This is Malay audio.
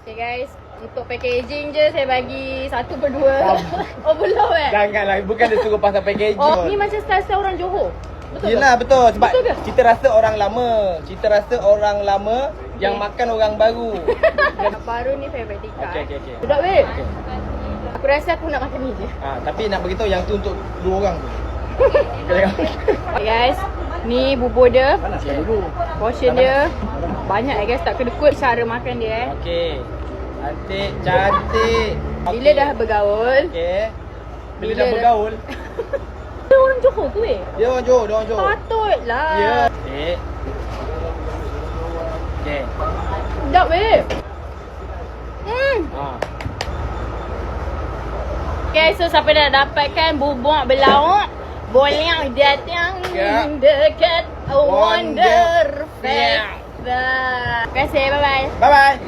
Okay guys, untuk packaging je saya bagi 1/2. Oh belum Janganlah, bukan dia suruh pasal packaging. Oh, ni macam style-style orang Johor. Betul Yelah ke? betul. Sebab Betul ke? cita rasa orang lama. Cita rasa orang lama yang makan orang baru. Baru ni favorite Tika. Okey. Sedap babe. Aku rasa aku nak makan ni je. Tapi nak beritahu yang tu untuk 2 orang tu. Okay guys, ni bubur dia. Panaskan dulu. Portion dia banyak guys, tak kedekut cara makan dia Okey. Cantik. Bila dah bergaul. Okey. Bila Bila dah dah- bergaul. Dia orang Johor ke weh? Dia orang Johor, Patutlah. Ya. Okey. Sedap babe. Okay, so siapa dah dapatkan bubur belauk, boleh datang dekat Wonder Factor. Terima kasih, bye-bye. Bye bye.